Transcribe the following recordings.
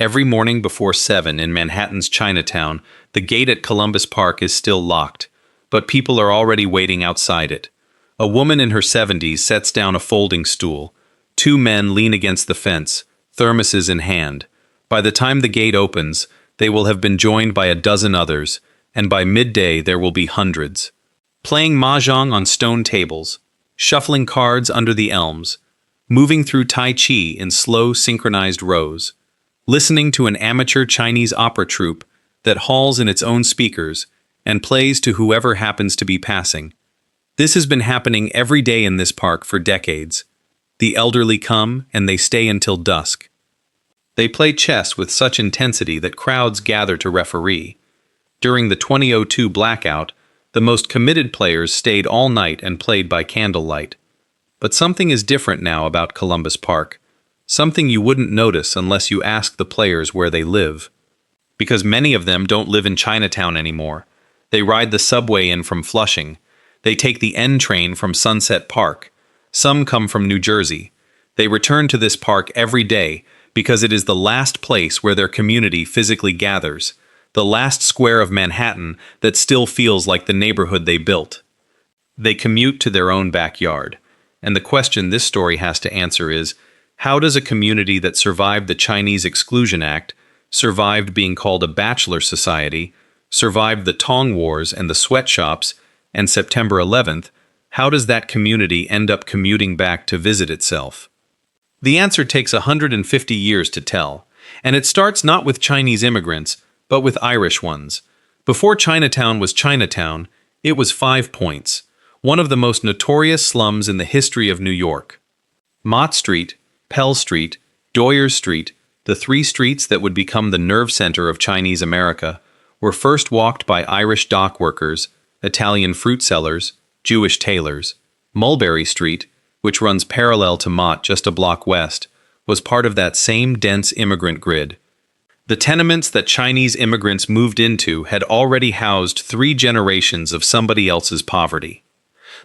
Every morning before 7 in Manhattan's Chinatown, the gate at Columbus Park is still locked, but people are already waiting outside it. A woman in her 70s sets down a folding stool. Two men lean against the fence, thermoses in hand. By the time the gate opens, they will have been joined by a dozen others, and by midday there will be hundreds. Playing mahjong on stone tables, shuffling cards under the elms, moving through Tai Chi in slow synchronized rows, listening to an amateur Chinese opera troupe that hauls in its own speakers and plays to whoever happens to be passing. This has been happening every day in this park for decades. The elderly come and they stay until dusk. They play chess with such intensity that crowds gather to referee. During the 2002 blackout, the most committed players stayed all night and played by candlelight. But something is different now about Columbus Park. Something you wouldn't notice unless you ask the players where they live. Because many of them don't live in Chinatown anymore. They ride the subway in from Flushing. They take the N train from Sunset Park. Some come from New Jersey. They return to this park every day because it is the last place where their community physically gathers, the last square of Manhattan that still feels like the neighborhood they built. They commute to their own backyard. And the question this story has to answer is, how does a community that survived the Chinese Exclusion Act, survived being called a bachelor society, survived the Tong Wars and the sweatshops, and September 11th, how does that community end up commuting back to visit itself? The answer takes 150 years to tell, and it starts not with Chinese immigrants, but with Irish ones. Before Chinatown was Chinatown, it was 5 Points, one of the most notorious slums in the history of New York. Mott Street, Pell Street, Doyers Street, the three streets that would become the nerve center of Chinese America, were first walked by Irish dock workers, Italian fruit sellers, Jewish tailors. Mulberry Street, which runs parallel to Mott just a block west, was part of that same dense immigrant grid. The tenements that Chinese immigrants moved into had already housed 3 generations of somebody else's poverty.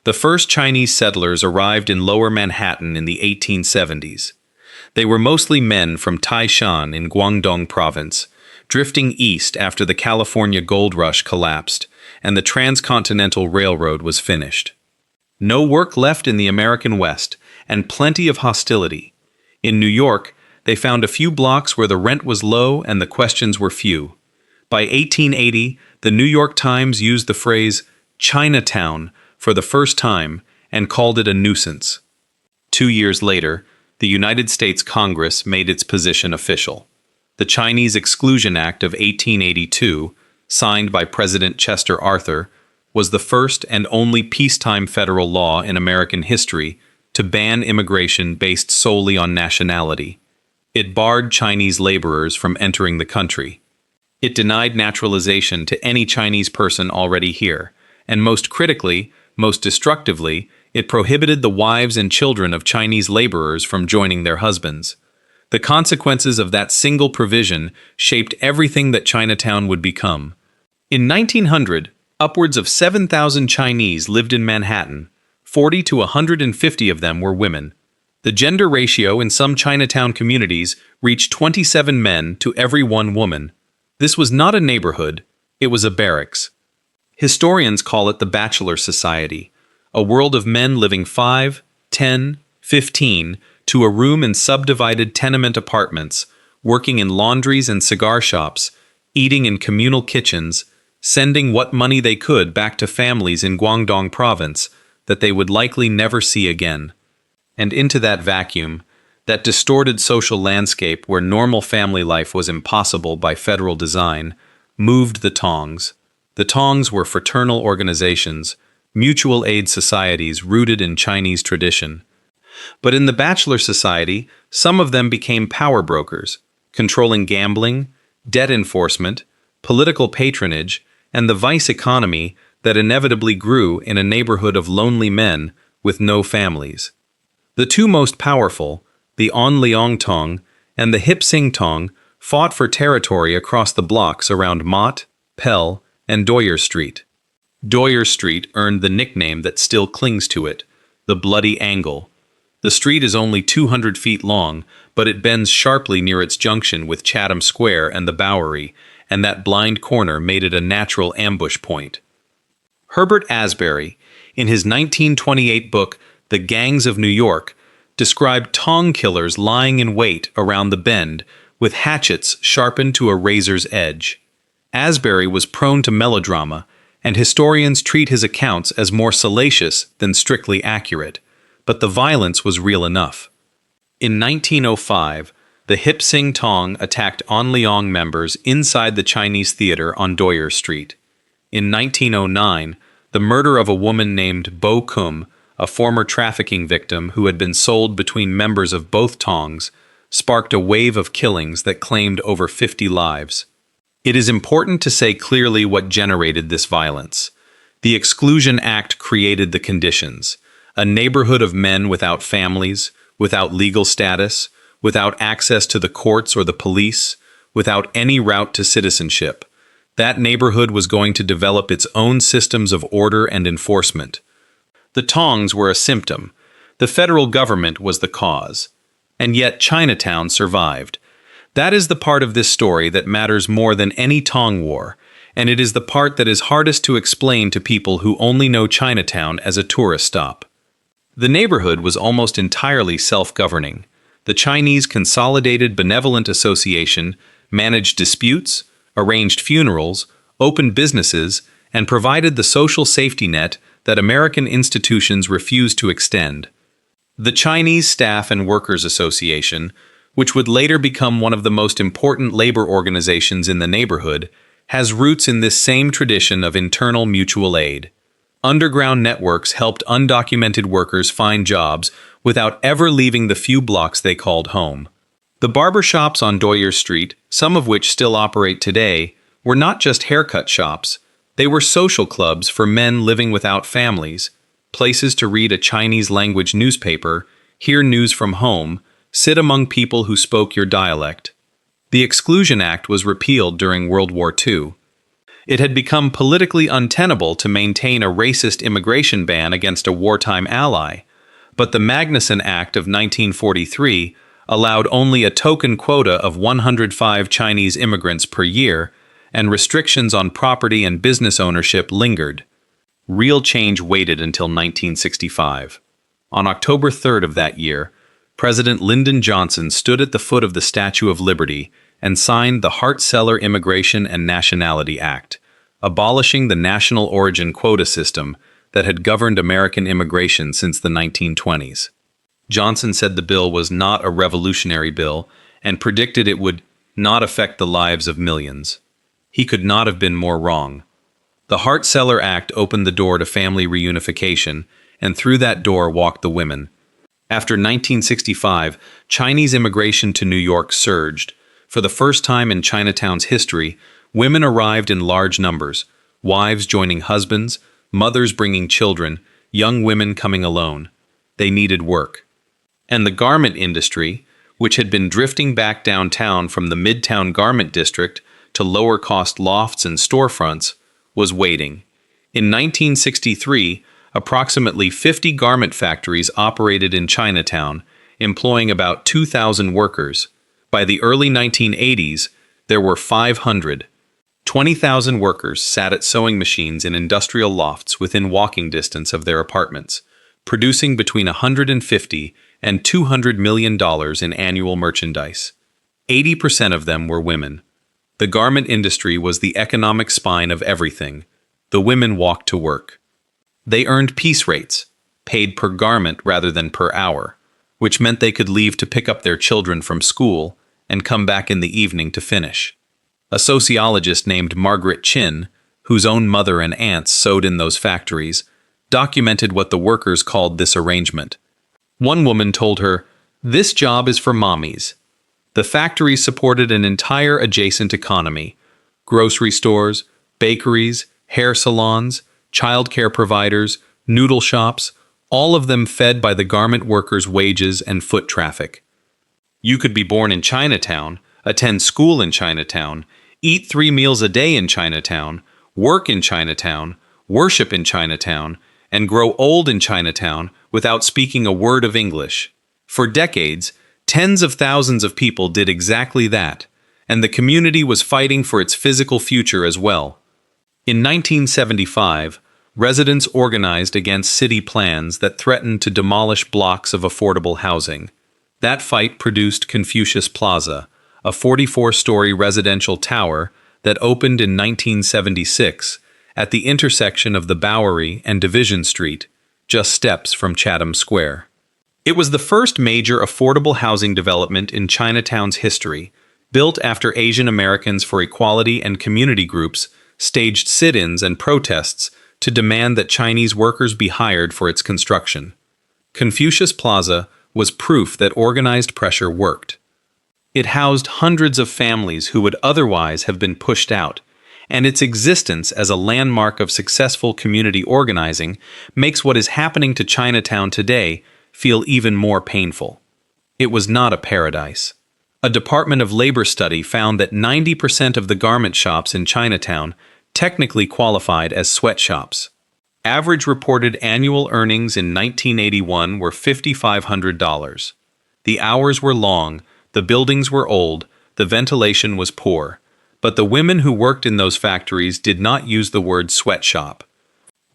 The first Chinese settlers arrived in Lower Manhattan in the 1870s. They were mostly men from Taishan in Guangdong province, drifting east after the California gold rush collapsed and the Transcontinental Railroad was finished. No work left in the American West, and plenty of hostility. In New York, they found a few blocks where the rent was low and the questions were few. By 1880, the New York Times used the phrase Chinatown for the first time and called it a nuisance. 2 years later, the United States Congress made its position official. The Chinese Exclusion Act of 1882, signed by President Chester Arthur, was the first and only peacetime federal law in American history to ban immigration based solely on nationality. It barred Chinese laborers from entering the country. It denied naturalization to any Chinese person already here, and most critically, most destructively, it prohibited the wives and children of Chinese laborers from joining their husbands. The consequences of that single provision shaped everything that Chinatown would become. In 1900, upwards of 7,000 Chinese lived in Manhattan. 40 to 150 of them were women. The gender ratio in some Chinatown communities reached 27 men to every 1 woman. This was not a neighborhood, it was a barracks. Historians call it the Bachelor Society, a world of men living 5, 10, 15 to a room in subdivided tenement apartments, working in laundries and cigar shops, eating in communal kitchens, sending what money they could back to families in Guangdong province that they would likely never see again. And into that vacuum, that distorted social landscape where normal family life was impossible by federal design, moved the Tongs. The Tongs were fraternal organizations, mutual aid societies rooted in Chinese tradition. But in the Bachelor Society, some of them became power brokers, controlling gambling, debt enforcement, political patronage, and the vice economy that inevitably grew in a neighborhood of lonely men with no families. The two most powerful, the On Leong Tong and the Hip Sing Tong, fought for territory across the blocks around Mott, Pell, and Doyer Street. Doyer Street earned the nickname that still clings to it, the Bloody Angle. The street is only 200 feet long, but it bends sharply near its junction with Chatham Square and the Bowery, and that blind corner made it a natural ambush point. Herbert Asbury, in his 1928 book The Gangs of New York, described tong killers lying in wait around the bend with hatchets sharpened to a razor's edge. Asbury was prone to melodrama, and historians treat his accounts as more salacious than strictly accurate, but the violence was real enough. In 1905, the Hip Sing Tong attacked An Leong members inside the Chinese Theater on Doyer Street. In 1909, the murder of a woman named Bo Kum, a former trafficking victim who had been sold between members of both Tongs, sparked a wave of killings that claimed over 50 lives. It is important to say clearly what generated this violence. The Exclusion Act created the conditions: a neighborhood of men without families, without legal status, without access to the courts or the police, without any route to citizenship. That neighborhood was going to develop its own systems of order and enforcement. The Tongs were a symptom. The federal government was the cause. And yet Chinatown survived. That is the part of this story that matters more than any Tong war, and it is the part that is hardest to explain to people who only know Chinatown as a tourist stop. The neighborhood was almost entirely self-governing. The Chinese Consolidated Benevolent Association managed disputes, arranged funerals, opened businesses, and provided the social safety net that American institutions refused to extend. The Chinese Staff and Workers Association, which would later become one of the most important labor organizations in the neighborhood, has roots in this same tradition of internal mutual aid. Underground networks helped undocumented workers find jobs without ever leaving the few blocks they called home. The barbershops on Doyer Street, some of which still operate today, were not just haircut shops. They were social clubs for men living without families, places to read a Chinese-language newspaper, hear news from home, sit among people who spoke your dialect. The Exclusion Act was repealed during World War II. It had become politically untenable to maintain a racist immigration ban against a wartime ally, but the Magnuson Act of 1943 allowed only a token quota of 105 Chinese immigrants per year, and restrictions on property and business ownership lingered. Real change waited until 1965. On October 3rd of that year, President Lyndon Johnson stood at the foot of the Statue of Liberty and signed the Hart-Celler Immigration and Nationality Act, abolishing the national origin quota system that had governed American immigration since the 1920s. Johnson said the bill was not a revolutionary bill and predicted it would not affect the lives of millions. He could not have been more wrong. The Hart-Celler Act opened the door to family reunification, and through that door walked the women. After 1965, Chinese immigration to New York surged. For the first time in Chinatown's history, women arrived in large numbers, wives joining husbands, mothers bringing children, young women coming alone. They needed work. And the garment industry, which had been drifting back downtown from the Midtown Garment District to lower-cost lofts and storefronts, was waiting. In 1963, approximately 50 garment factories operated in Chinatown, employing about 2,000 workers. By the early 1980s, there were 500. 20,000 workers sat at sewing machines in industrial lofts within walking distance of their apartments, producing between $150 and $200 million in annual merchandise. 80% of them were women. The garment industry was the economic spine of everything. The women walked to work. They earned piece rates, paid per garment rather than per hour, which meant they could leave to pick up their children from school and come back in the evening to finish. A sociologist named Margaret Chin, whose own mother and aunts sewed in those factories, documented what the workers called this arrangement. One woman told her, "This job is for mommies." The factories supported an entire adjacent economy: grocery stores, bakeries, hair salons, childcare providers, noodle shops, all of them fed by the garment workers' wages and foot traffic. You could be born in Chinatown, attend school in Chinatown, eat 3 meals a day in Chinatown, work in Chinatown, worship in Chinatown, and grow old in Chinatown without speaking a word of English. For decades, tens of thousands of people did exactly that, and the community was fighting for its physical future as well. In 1975, residents organized against city plans that threatened to demolish blocks of affordable housing. That fight produced Confucius Plaza, a 44-story residential tower that opened in 1976 at the intersection of the Bowery and Division Street, just steps from Chatham Square. It was the first major affordable housing development in Chinatown's history, built after Asian Americans for Equality and community groups staged sit-ins and protests to demand that Chinese workers be hired for its construction. Confucius Plaza was proof that organized pressure worked. It housed hundreds of families who would otherwise have been pushed out, and its existence as a landmark of successful community organizing makes what is happening to Chinatown today feel even more painful. It was not a paradise. A Department of Labor study found that 90% of the garment shops in Chinatown technically qualified as sweatshops. Average reported annual earnings in 1981 were $5,500. The hours were long, the buildings were old, the ventilation was poor, but the women who worked in those factories did not use the word sweatshop.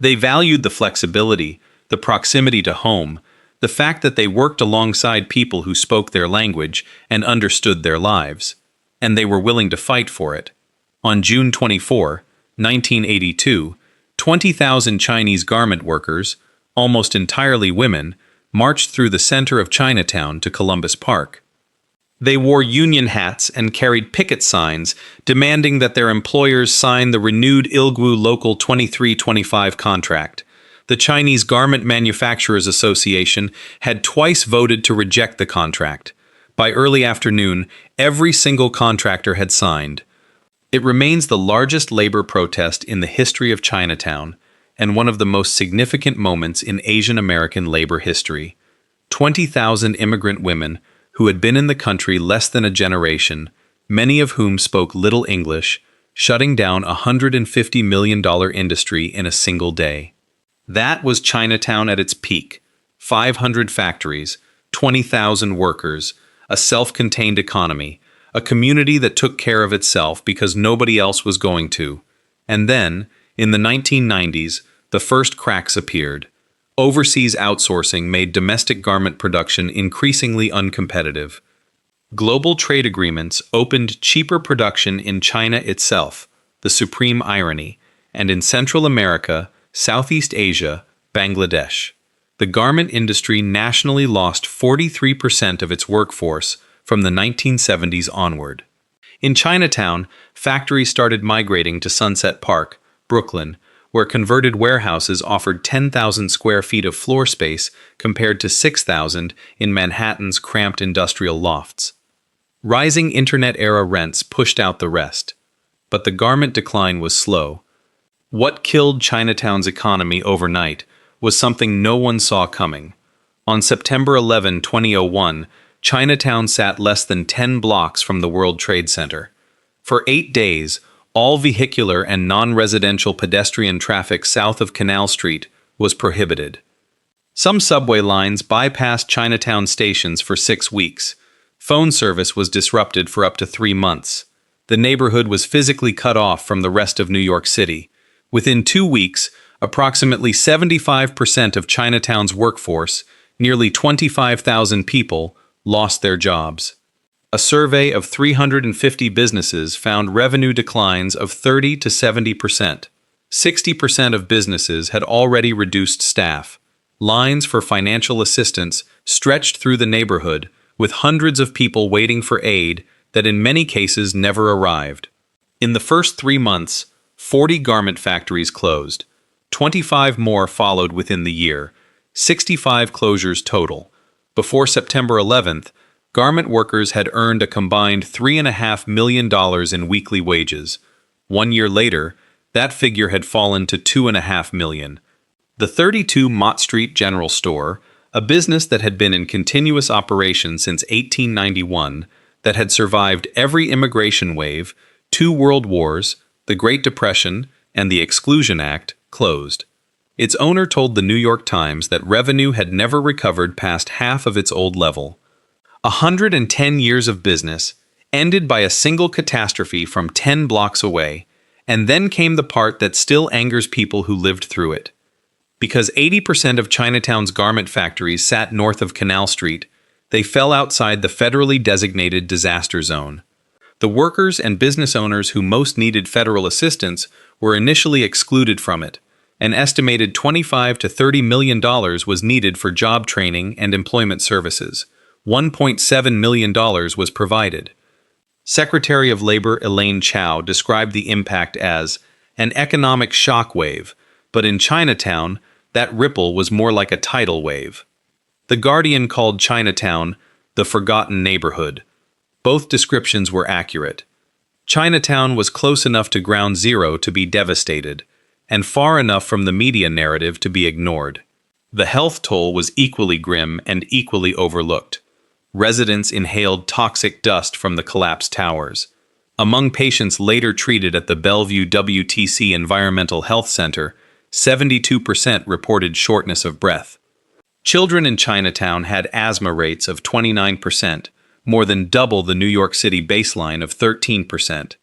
They valued the flexibility, the proximity to home, the fact that they worked alongside people who spoke their language and understood their lives, and they were willing to fight for it. On June 24, 1982, 20,000 Chinese garment workers, almost entirely women, marched through the center of Chinatown to Columbus Park. They wore union hats and carried picket signs demanding that their employers sign the renewed Ilgu Local 2325 contract. The Chinese Garment Manufacturers Association had twice voted to reject the contract. By early afternoon, every single contractor had signed. It remains the largest labor protest in the history of Chinatown and one of the most significant moments in Asian American labor history. 20,000 immigrant women who had been in the country less than a generation, many of whom spoke little English, shutting down a $150 million industry in a single day. That was Chinatown at its peak. 500 factories, 20,000 workers, a self-contained economy, a community that took care of itself because nobody else was going to. And then, in the 1990s, the first cracks appeared. Overseas outsourcing made domestic garment production increasingly uncompetitive. Global trade agreements opened cheaper production in China itself, the supreme irony, and in Central America, Southeast Asia, Bangladesh. The garment industry nationally lost 43% of its workforce from the 1970s onward. In Chinatown, factories started migrating to Sunset Park, Brooklyn, where converted warehouses offered 10,000 square feet of floor space compared to 6,000 in Manhattan's cramped industrial lofts. Rising internet-era rents pushed out the rest, but the garment decline was slow. What killed Chinatown's economy overnight was something no one saw coming. On September 11, 2001, Chinatown sat less than 10 blocks from the World Trade Center. For 8 days, all vehicular and non-residential pedestrian traffic south of Canal Street was prohibited. Some subway lines bypassed Chinatown stations for 6 weeks. Phone service was disrupted for up to 3 months. The neighborhood was physically cut off from the rest of New York City. Within 2 weeks, approximately 75% of Chinatown's workforce, nearly 25,000 people, lost their jobs. A survey of 350 businesses found revenue declines of 30 to 70%. 60% of businesses had already reduced staff. Lines for financial assistance stretched through the neighborhood, with hundreds of people waiting for aid that in many cases never arrived. In the first 3 months, 40 garment factories closed. 25 more followed within the year, 65 closures total. Before September 11th, garment workers had earned a combined $3.5 million in weekly wages. 1 year later, that figure had fallen to $2.5 million. The 32 Mott Street General Store, a business that had been in continuous operation since 1891, that had survived every immigration wave, 2 world wars, the Great Depression, and the Exclusion Act, closed. Its owner told the New York Times that revenue had never recovered past half of its old level. 110 years of business ended by a single catastrophe from 10 blocks away, and then came the part that still angers people who lived through it. Because 80% of Chinatown's garment factories sat north of Canal Street, they fell outside the federally designated disaster zone. The workers and business owners who most needed federal assistance were initially excluded from it. An estimated $25 to $30 million was needed for job training and employment services. $1.7 million was provided. Secretary of Labor Elaine Chao described the impact as an economic shockwave, but in Chinatown, that ripple was more like a tidal wave. The Guardian called Chinatown the forgotten neighborhood. Both descriptions were accurate. Chinatown was close enough to ground zero to be devastated, and far enough from the media narrative to be ignored. The health toll was equally grim and equally overlooked. Residents inhaled toxic dust from the collapsed towers. Among patients later treated at the Bellevue WTC Environmental Health Center, 72% reported shortness of breath. Children in Chinatown had asthma rates of 29%, more than double the New York City baseline of 13%.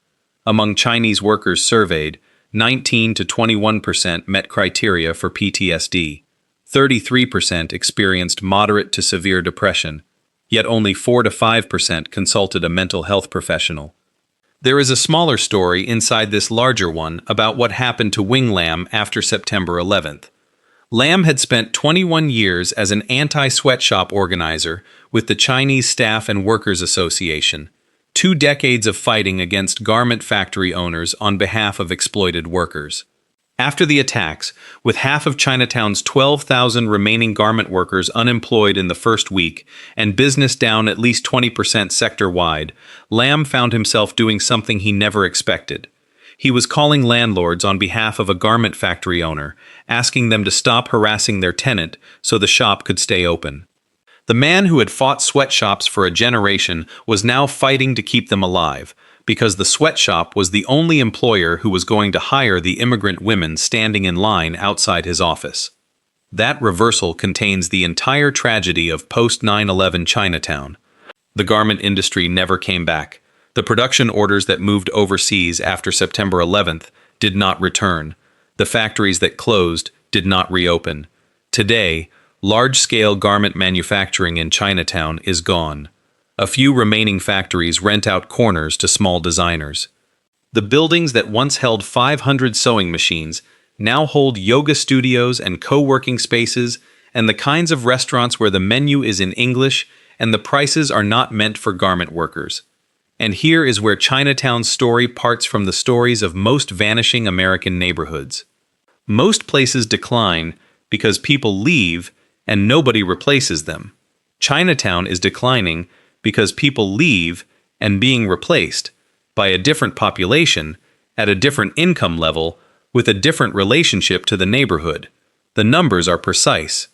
Among Chinese workers surveyed, 19 to 21% met criteria for PTSD. 33% experienced moderate to severe depression, yet only 4 to 5% consulted a mental health professional. There is a smaller story inside this larger one about what happened to Wing Lam after September 11th. Lam had spent 21 years as an anti-sweatshop organizer with the Chinese Staff and Workers Association, 2 decades of fighting against garment factory owners on behalf of exploited workers. After the attacks, with half of Chinatown's 12,000 remaining garment workers unemployed in the first week and business down at least 20% sector-wide, Lam found himself doing something he never expected. He was calling landlords on behalf of a garment factory owner, asking them to stop harassing their tenant so the shop could stay open. The man who had fought sweatshops for a generation was now fighting to keep them alive, because the sweatshop was the only employer who was going to hire the immigrant women standing in line outside his office. That reversal contains the entire tragedy of post-9/11 Chinatown. The garment industry never came back. The production orders that moved overseas after September 11th did not return. The factories that closed did not reopen. Today, large-scale garment manufacturing in Chinatown is gone. A few remaining factories rent out corners to small designers. The buildings that once held 500 sewing machines now hold yoga studios and co-working spaces and the kinds of restaurants where the menu is in English and the prices are not meant for garment workers. And here is where Chinatown's story parts from the stories of most vanishing American neighborhoods. Most places decline because people leave and nobody replaces them. Chinatown is declining because people leave and being replaced by a different population at a different income level with a different relationship to the neighborhood. The numbers are precise.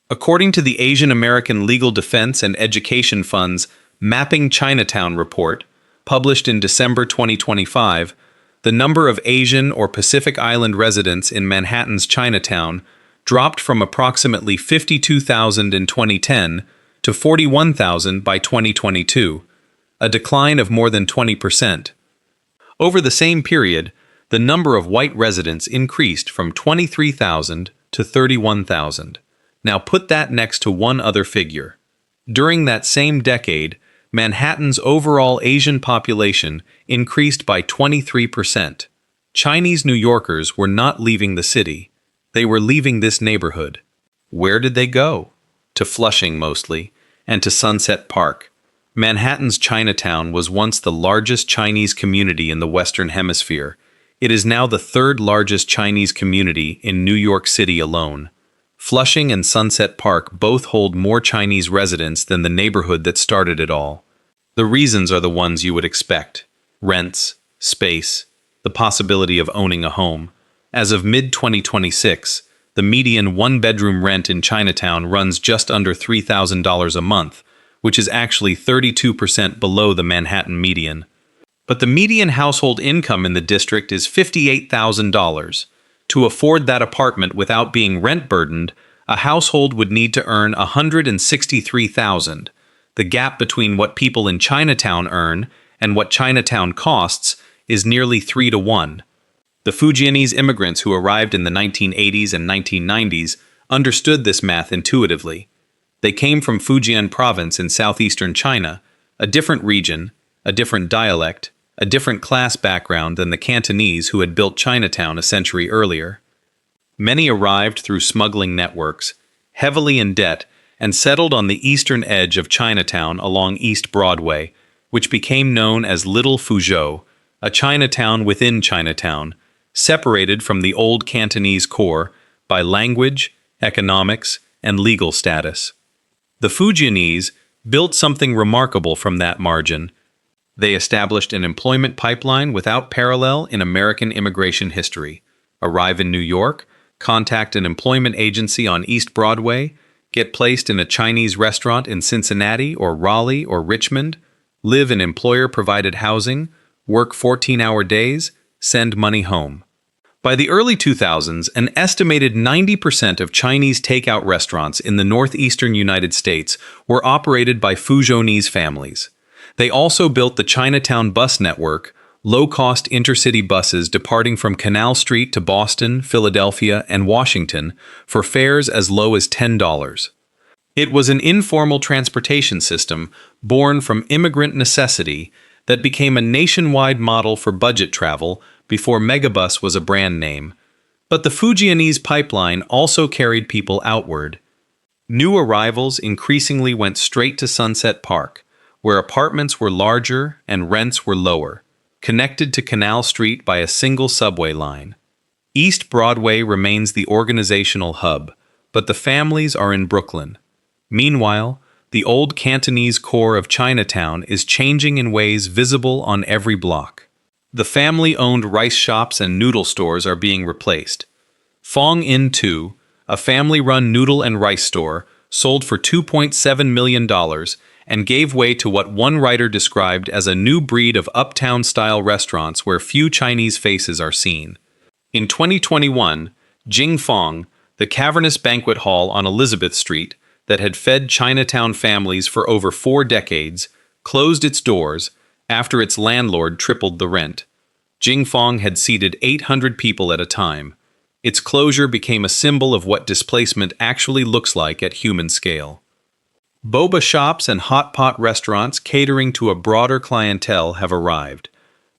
According to the Asian American Legal Defense and Education Fund's Mapping Chinatown report, published in December 2025, the number of Asian or Pacific Island residents in Manhattan's Chinatown dropped from approximately 52,000 in 2010 to 41,000 by 2022, a decline of more than 20%. Over the same period, the number of white residents increased from 23,000 to 31,000. Now put that next to one other figure. During that same decade, Manhattan's overall Asian population increased by 23%. Chinese New Yorkers were not leaving the city. They were leaving this neighborhood. Where did they go? To Flushing mostly, and to Sunset Park. Manhattan's Chinatown was once the largest Chinese community in the Western Hemisphere. It is now the 3rd largest Chinese community in New York City alone. Flushing and Sunset Park both hold more Chinese residents than the neighborhood that started it all. The reasons are the ones you would expect: rents, space, the possibility of owning a home. As of mid-2026, the median one-bedroom rent in Chinatown runs just under $3,000 a month, which is actually 32% below the Manhattan median. But the median household income in the district is $58,000. To afford that apartment without being rent-burdened, a household would need to earn $163,000. The gap between what people in Chinatown earn and what Chinatown costs is nearly 3 to 1. The Fujianese immigrants who arrived in the 1980s and 1990s understood this math intuitively. They came from Fujian province in southeastern China, a different region, a different dialect, a different class background than the Cantonese who had built Chinatown a century earlier. Many arrived through smuggling networks, heavily in debt, and settled on the eastern edge of Chinatown along East Broadway, which became known as Little Fuzhou, a Chinatown within Chinatown, separated from the old Cantonese core by language, economics, and legal status. The Fujianese built something remarkable from that margin. They established an employment pipeline without parallel in American immigration history. Arrive in New York, contact an employment agency on East Broadway, get placed in a Chinese restaurant in Cincinnati or Raleigh or Richmond, live in employer-provided housing, work 14-hour days, send money home. By the early 2000s, an estimated 90% of Chinese takeout restaurants in the northeastern United States were operated by Fujianese families. They also built the Chinatown bus network, low-cost intercity buses departing from Canal Street to Boston, Philadelphia, and Washington for fares as low as $10. It was an informal transportation system born from immigrant necessity that became a nationwide model for budget travel before Megabus was a brand name. But the Fujianese pipeline also carried people outward. New arrivals increasingly went straight to Sunset Park, where apartments were larger and rents were lower, connected to Canal Street by a single subway line. East Broadway remains the organizational hub, but the families are in Brooklyn. Meanwhile, the old Cantonese core of Chinatown is changing in ways visible on every block. The family-owned rice shops and noodle stores are being replaced. Fong In 2, a family-run noodle and rice store, sold for $2.7 million and gave way to what one writer described as a new breed of uptown-style restaurants where few Chinese faces are seen. In 2021, Jing Fong, the cavernous banquet hall on Elizabeth Street that had fed Chinatown families for over 4 decades, closed its doors after its landlord tripled the rent. Jing Fong had seated 800 people at a time. Its closure became a symbol of what displacement actually looks like at human scale. Boba shops and hot pot restaurants catering to a broader clientele have arrived.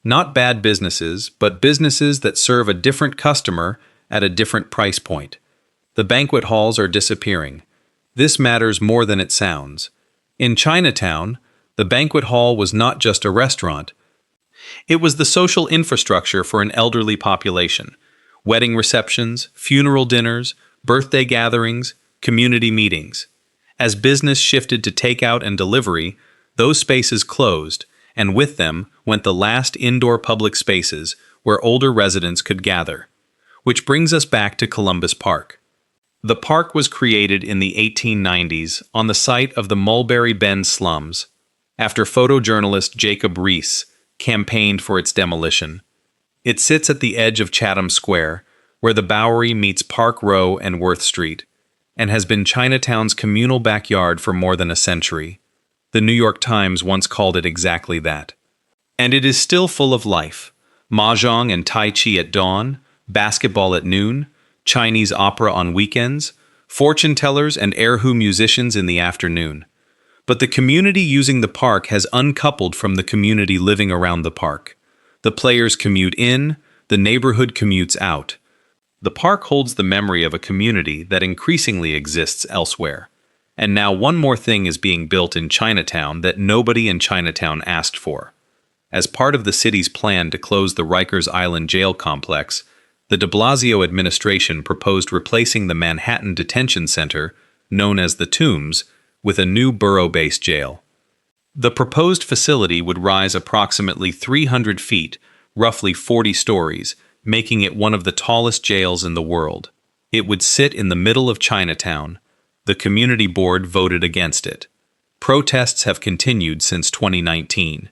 Not bad businesses, but businesses that serve a different customer at a different price point. The banquet halls are disappearing. This matters more than it sounds. In Chinatown, the banquet hall was not just a restaurant. It was the social infrastructure for an elderly population. Wedding receptions, funeral dinners, birthday gatherings, community meetings. As business shifted to takeout and delivery, those spaces closed, and with them went the last indoor public spaces where older residents could gather. Which brings us back to Columbus Park. The park was created in the 1890s on the site of the Mulberry Bend slums, after photojournalist Jacob Riis campaigned for its demolition. It sits at the edge of Chatham Square, where the Bowery meets Park Row and Worth Street, and has been Chinatown's communal backyard for more than a century. The New York Times once called it exactly that. And it is still full of life. Mahjong and Tai Chi at dawn, basketball at noon, Chinese opera on weekends, fortune tellers and erhu musicians in the afternoon. But the community using the park has uncoupled from the community living around the park. The players commute in, the neighborhood commutes out. The park holds the memory of a community that increasingly exists elsewhere. And now one more thing is being built in Chinatown that nobody in Chinatown asked for. As part of the city's plan to close the Rikers Island jail complex, the de Blasio administration proposed replacing the Manhattan Detention Center, known as the Tombs, with a new borough-based jail. The proposed facility would rise approximately 300 feet, roughly 40 stories, making it one of the tallest jails in the world. It would sit in the middle of Chinatown. The community board voted against it. Protests have continued since 2019.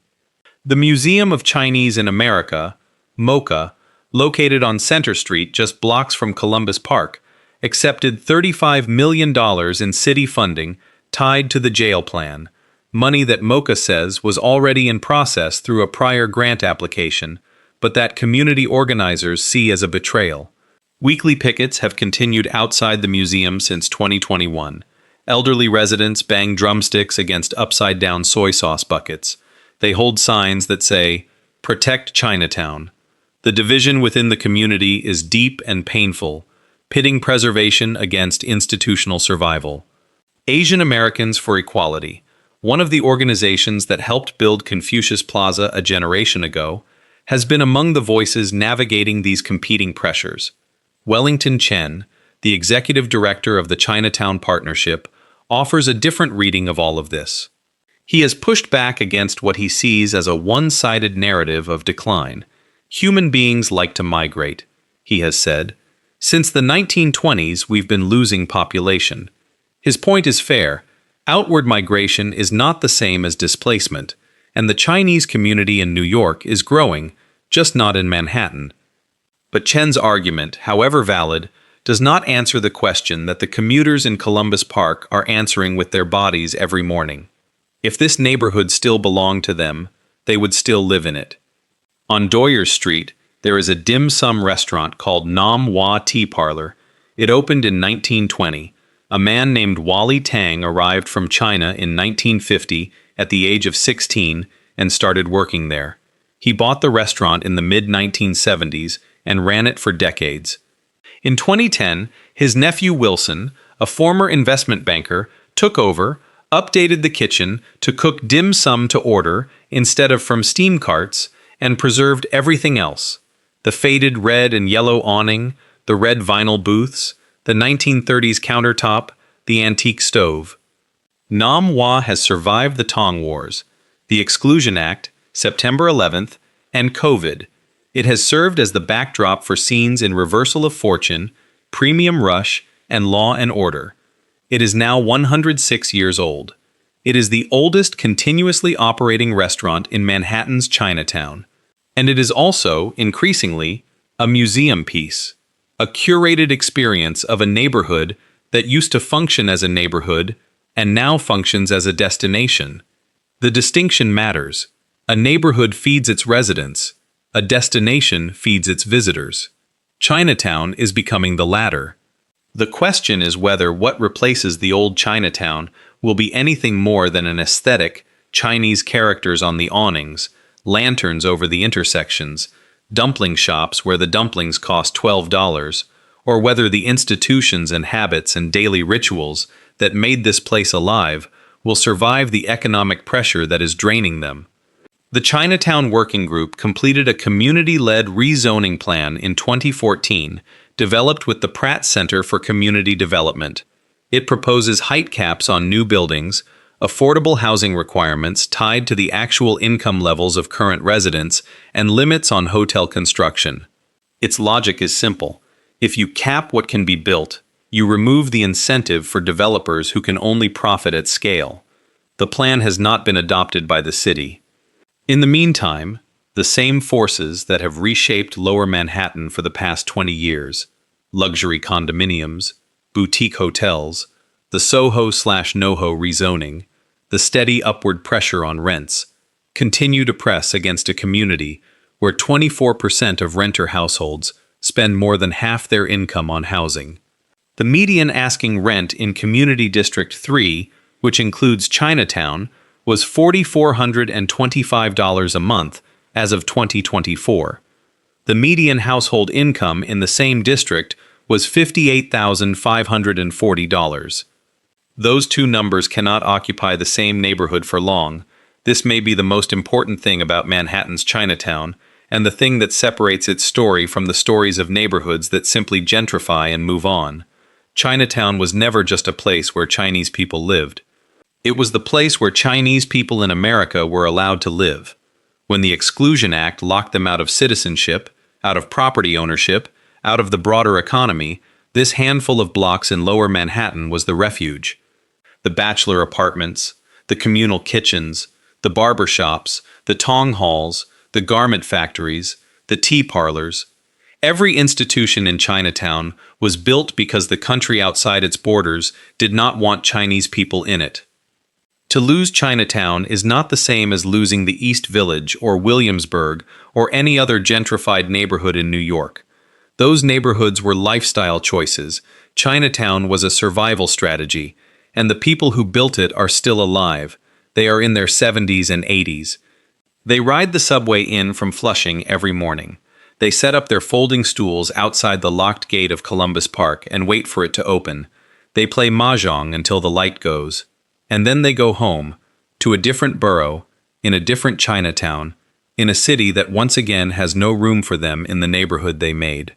The Museum of Chinese in America, MoCA, located on Center Street just blocks from Columbus Park, accepted $35 million in city funding tied to the jail plan, money that Mocha says was already in process through a prior grant application, but that community organizers see as a betrayal. Weekly pickets have continued outside the museum since 2021. Elderly residents bang drumsticks against upside-down soy sauce buckets. They hold signs that say, "Protect Chinatown." The division within the community is deep and painful, pitting preservation against institutional survival. Asian Americans for Equality, one of the organizations that helped build Confucius Plaza a generation ago, has been among the voices navigating these competing pressures. Wellington Chen, the executive director of the Chinatown Partnership, offers a different reading of all of this. He has pushed back against what he sees as a one-sided narrative of decline. Human beings like to migrate, he has said. Since the 1920s, we've been losing population. His point is fair. Outward migration is not the same as displacement, and the Chinese community in New York is growing, just not in Manhattan. But Chen's argument, however valid, does not answer the question that the commuters in Columbus Park are answering with their bodies every morning. If this neighborhood still belonged to them, they would still live in it. On Doyers Street, there is a dim sum restaurant called Nam Hua Tea Parlor. It opened in 1920. A man named Wally Tang arrived from China in 1950 at the age of 16 and started working there. He bought the restaurant in the mid-1970s and ran it for decades. In 2010, his nephew Wilson, a former investment banker, took over, updated the kitchen to cook dim sum to order instead of from steam carts, and preserved everything else. The faded red and yellow awning, the red vinyl booths, the 1930s countertop, the antique stove. Nam Hua has survived the Tong Wars, the Exclusion Act, September 11th, and COVID. It has served as the backdrop for scenes in Reversal of Fortune, Premium Rush, and Law and Order. It is now 106 years old. It is the oldest continuously operating restaurant in Manhattan's Chinatown. And it is also, increasingly, a museum piece, a curated experience of a neighborhood that used to function as a neighborhood and now functions as a destination. The distinction matters. A neighborhood feeds its residents. A destination feeds its visitors. Chinatown is becoming the latter. The question is whether what replaces the old Chinatown will be anything more than an aesthetic, Chinese characters on the awnings, lanterns over the intersections, dumpling shops where the dumplings cost $12, or whether the institutions and habits and daily rituals that made this place alive will survive the economic pressure that is draining them. The Chinatown Working Group completed a community-led rezoning plan in 2014, developed with the Pratt Center for Community Development. It proposes height caps on new buildings, affordable housing requirements tied to the actual income levels of current residents, and limits on hotel construction. Its logic is simple. If you cap what can be built, you remove the incentive for developers who can only profit at scale. The plan has not been adopted by the city. In the meantime, the same forces that have reshaped Lower Manhattan for the past 20 years, luxury condominiums, boutique hotels, the Soho/NoHo rezoning, the steady upward pressure on rents, continue to press against a community where 24% of renter households spend more than half their income on housing. The median asking rent in Community District 3, which includes Chinatown, was $4,425 a month as of 2024. The median household income in the same district was $58,540. Those two numbers cannot occupy the same neighborhood for long. This may be the most important thing about Manhattan's Chinatown, and the thing that separates its story from the stories of neighborhoods that simply gentrify and move on. Chinatown was never just a place where Chinese people lived. It was the place where Chinese people in America were allowed to live. When the Exclusion Act locked them out of citizenship, out of property ownership, out of the broader economy, this handful of blocks in Lower Manhattan was the refuge. The bachelor apartments, the communal kitchens, the barber shops, the tong halls, the garment factories, the tea parlors. Every institution in Chinatown was built because the country outside its borders did not want Chinese people in it. To lose Chinatown is not the same as losing the East Village or Williamsburg or any other gentrified neighborhood in New York. Those neighborhoods were lifestyle choices. Chinatown was a survival strategy, and the people who built it are still alive. They are in their 70s and 80s. They ride the subway in from Flushing every morning. They set up their folding stools outside the locked gate of Columbus Park and wait for it to open. They play mahjong until the light goes. And then they go home, to a different borough, in a different Chinatown, in a city that once again has no room for them in the neighborhood they made.